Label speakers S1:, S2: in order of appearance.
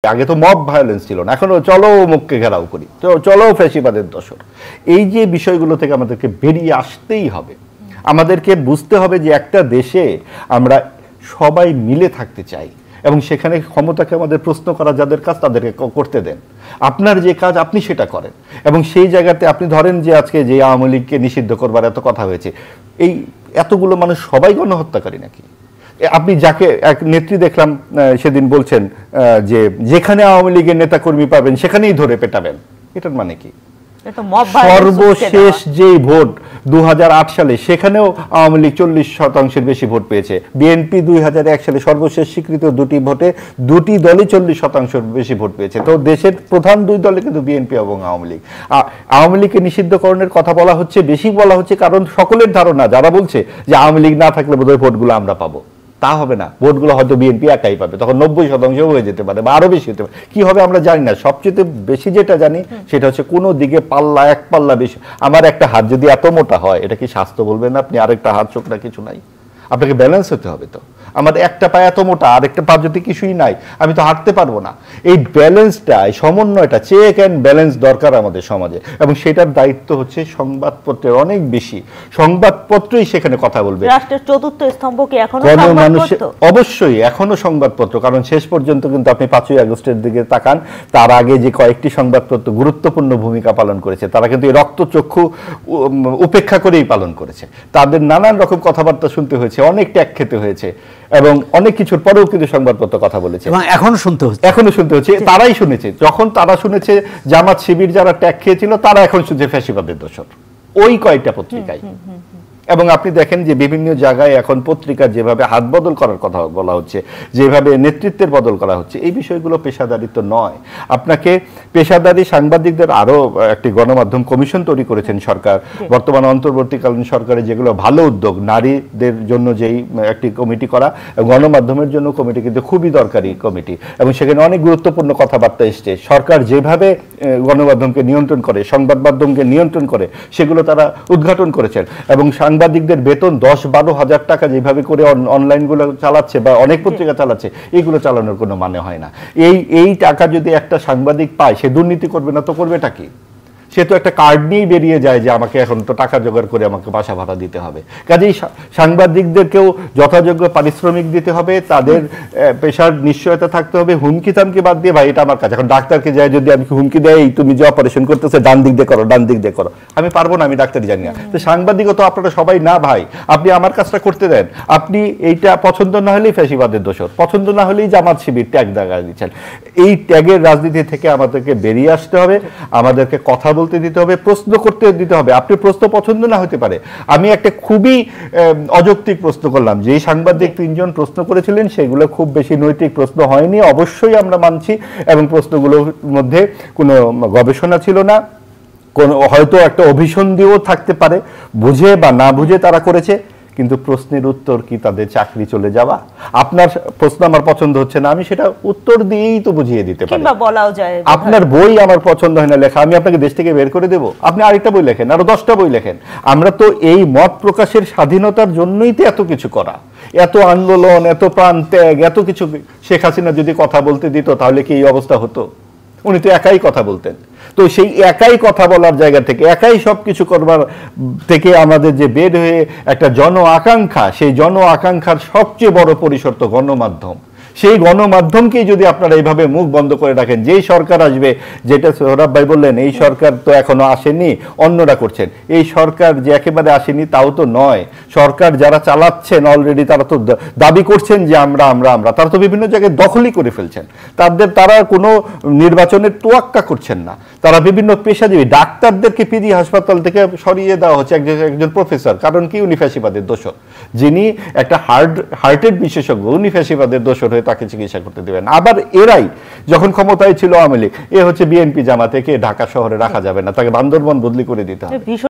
S1: আগে তো mob violence ছিল না, এখনো চলো মুখকে ঘেরাও করি, চলো ফ্যাসিবাদের দোসর। এই যে বিষয়গুলো থেকে আমাদেরকে বেরিয়ে আসতেই হবে। আমাদেরকে বুঝতে হবে যে একটা দেশে আমরা সবাই মিলে থাকতে চাই এবং সেখানে ক্ষমতাকে আমাদের প্রশ্ন করা যাদের কাজ তাদেরকে করতে দেন। আপনার যে কাজ আপনি সেটা করেন। এবং সেই জায়গাতে আপনি ধরেন যে আজকে যে আওয়ামী লীগকে নিষিদ্ধ করবার এত কথা হয়েছে, এই এতগুলো মানুষ সবাই গণহত্যাকারী নাকি? আপনি যাকে এক নেত্রী দেখলাম সেদিন বলছেন যে যেখানে আওয়ামী লীগের নেতাকর্মী পাবেন সেখানেই ধরে পেটাবেন, এটার মানে কি? সর্বশেষ যেই ভোট 2008 সালে সেখানেও আওয়ামী লীগ 40% বেশি ভোট পেয়েছে। বিএনপি 2001 সালে সর্বশেষ স্বীকৃত দুটি ভোটে দুটি দলই 40% বেশি ভোট পেয়েছে। তো দেশের প্রধান দুই দলে কিন্তু বিএনপি এবং আওয়ামী লীগ। আওয়ামী লীগকে নিষিদ্ধকরণের কথা বলা হচ্ছে, বেশি বলা হচ্ছে কারণ সকলের ধারণা, যারা বলছে যে আওয়ামী লীগ না থাকলে বোধহয় ভোটগুলো আমরা পাবো, তা হবে না। ভোটগুলো হয়তো বিএনপি একাই পাবে, তখন 90% হয়ে যেতে পারে বা আরো বেশি হতে পারে, কি হবে আমরা জানি না। সবচেয়ে বেশি যেটা জানি সেটা হচ্ছে কোনো দিকে পাল্লা, এক পাল্লা বেশি। আমার একটা হাত যদি এত মোটা হয়, এটা কি স্বাস্থ্য বলবেন না আপনি? আরেকটা হাত চোখটা কিছু নাই, আপনাকে ব্যালেন্স হতে হবে। তো আমার একটা পা এত মোটা, আরেকটা পা যদি কিছুই নাই, আমি তো হাঁটতে পারবো না। এই ব্যালেন্সটা, এই সমন্বয়টা, চেক অ্যান্ড ব্যালেন্স দরকার আমাদের সমাজে, এবং সেটার দায়িত্ব হচ্ছে সংবাদপত্রের অনেক বেশি। সংবাদপত্রই সেখানে কথা বলবে।
S2: রাষ্ট্রের চতুর্থ স্তম্ভ কি এখনো
S1: সংবাদপত্র? অবশ্যই এখনো সংবাদপত্র, কারণ শেষ পর্যন্ত কিন্তু আপনি 5ই আগস্টের দিকে তাকান, তার আগে যে কয়েকটি সংবাদপত্র গুরুত্বপূর্ণ ভূমিকা পালন করেছে, তারা কিন্তু এই রক্তচক্ষু উপেক্ষা করেই পালন করেছে। তাদের নানান রকম কথাবার্তা শুনতে হয়েছে, অনেক ট্যাগ খেতে হয়েছে, এবং অনেক কিছুর পরেও কিন্তু সংবাদপত্র কথা বলেছে, এবং এখনো শুনতে হচ্ছে। তারাই শুনেছে, যখন তারা শুনেছে জামাত শিবির যারা ট্যাগ খেয়েছিল, তারা এখন শুনছে ফ্যাসিবাদের দোসর, ওই কয়েকটা পত্রিকায়। এবং আপনি দেখেন যে বিভিন্ন জায়গায় এখন পত্রিকার যেভাবে হাত বদল করার কথা বলা হচ্ছে, যেভাবে নেতৃত্বের বদল করা হচ্ছে, এই বিষয়গুলো পেশাদারিত্ব নয়। আপনাকে পেশাদারি সাংবাদিকদের আরো একটি গণমাধ্যম কমিশন তৈরি করেছেন সরকার, বর্তমান অন্তর্বর্তীকালীন সরকারের, যেগুলো ভালো উদ্যোগ। নারীদের জন্য যেই একটি কমিটি করা, গণমাধ্যমের জন্য কমিটি কিন্তু খুবই দরকারি কমিটি, এবং সেখানে অনেক গুরুত্বপূর্ণ কথাবার্তা এসছে। সরকার যেভাবে গণমাধ্যমকে নিয়ন্ত্রণ করে, সংবাদ মাধ্যমকে নিয়ন্ত্রণ করে, সেগুলো তারা উদ্ঘাটন করেছেন। এবং সাংবাদিকদের বেতন 10-12 হাজার টাকা যেভাবে করে অনলাইনগুলো চালাচ্ছে বা অনেক পত্রিকা চালাচ্ছে, এইগুলো চালানোর কোনো মানে হয় না। এই টাকা যদি একটা সাংবাদিক পায়, সে দুর্নীতি করবে না তো করবেটা কি? সে তো একটা কার্ড নিয়েই বেরিয়ে যায় যে আমাকে এখন তো টাকা জোগাড় করে আমাকে বাসা ভাড়া দিতে হবে। কাজেই সাংবাদিকদেরকেও যথাযোগ্য পারিশ্রমিক দিতে হবে, তাদের পেশার নিশ্চয়তা থাকতে হবে। হুমকি থামকি বাদ দিয়ে, ভাই এটা আমার কাছে, এখন ডাক্তারকে যায় যদি আমি হুমকি দেয়, তুমি যে অপারেশন করতেছে ডান দিক দিয়ে করো, ডান দিক দিয়ে করো, আমি পারবো না, আমি ডাক্তারই জানি না। তো সাংবাদিকও তো আপনারা সবাই না ভাই, আপনি আমার কাজটা করতে দেন। আপনি এইটা পছন্দ না হলেই ফ্যাসিবাদের দোসর, পছন্দ না হলেই জামাত শিবির ট্যাগ দাগা দিচ্ছেন। এই ট্যাগের রাজনীতি থেকে আমাদেরকে বেরিয়ে আসতে হবে, আমাদেরকে কথা বলতে দিতে হবে, প্রশ্ন করতে দিতে হবে। আপনি প্রশ্ন পছন্দ না হতে পারে, আমি একটা খুবই অযৌক্তিক প্রশ্ন করলাম, যে সাংবাদিক 3 জন প্রশ্ন করেছিলেন, সেগুলো খুব বেশি নৈতিক প্রশ্ন হয়নি, অবশ্যই আমরা মানছি, এবং প্রশ্নগুলোর মধ্যে কোনো গবেষণা ছিল না, কোন হয়তো একটা অভিসন্ধিও থাকতে পারে, বুঝে বা না বুঝে তারা করেছে। কিন্তু প্রশ্নের উত্তর কি তাদের চাকরি চলে যাওয়া? আপনার প্রশ্ন আমার পছন্দ হচ্ছে না, আমি সেটা উত্তর দিয়েই তো বুঝিয়ে দিতে পারি। আপনার বই আমার পছন্দ হয় না লেখা, আমি আপনাকে দেশ থেকে বের করে দেব, আপনি আরেকটা বই লেখেন, আরো 10টা বই লেখেন। আমরা তো এই মত প্রকাশের স্বাধীনতার জন্যই তো এত কিছু করা, এত আন্দোলন, এত প্রাণ ত্যাগ, এত কিছু। শেখ হাসিনা যদি কথা বলতে দিত, তাহলে কি এই অবস্থা হতো? উনি তো একাই কথা বলতেন। তো সেই একাই কথা বলার জায়গা থেকে, একাই সবকিছু করবার থেকে আমাদের যে বের হয়ে একটা জন আকাঙ্ক্ষা, সেই জন আকাঙ্ক্ষার সবচেয়ে বড় পরিসর তো গণমাধ্যম। সেই গণমাধ্যমকেই যদি আপনারা এইভাবে মুখ বন্ধ করে রাখেন, যেই সরকার আসবে, যেটা সোহরাব ভাই বললেন, এই সরকার তো এখনো আসেনি, অন্যরা করছেন। এই সরকার যে একেবারে আসেনি তাও তো নয়। সরকার যারা চালাচ্ছেন অলরেডি, তারা তো দাবি করছেন যে আমরা আমরা আমরা তারা তো বিভিন্ন জায়গায় দখলই করে ফেলছেন। তারা কোনো নির্বাচনের তোয়াক্কা করছেন না। তারা বিভিন্ন পেশাজীবী ডাক্তারদেরকে পিজি হাসপাতাল থেকে সরিয়ে দেওয়া হচ্ছে, একজন প্রফেসর। কারণ কি? উনি ফ্যাসিবাদের দোসর। যিনি একটা হার্টের বিশেষজ্ঞ, উনি ফ্যাসিবাদের দোসর হয়ে তাকে চিকিৎসা করতে দেবেন। আবার এরাই যখন ক্ষমতায় ছিল আওয়ামী লীগ, এ হচ্ছে বিএনপি জামাতে, কে ঢাকা শহরে রাখা যাবে না, তাকে বান্দরবন বদলি করে দিতে হবে।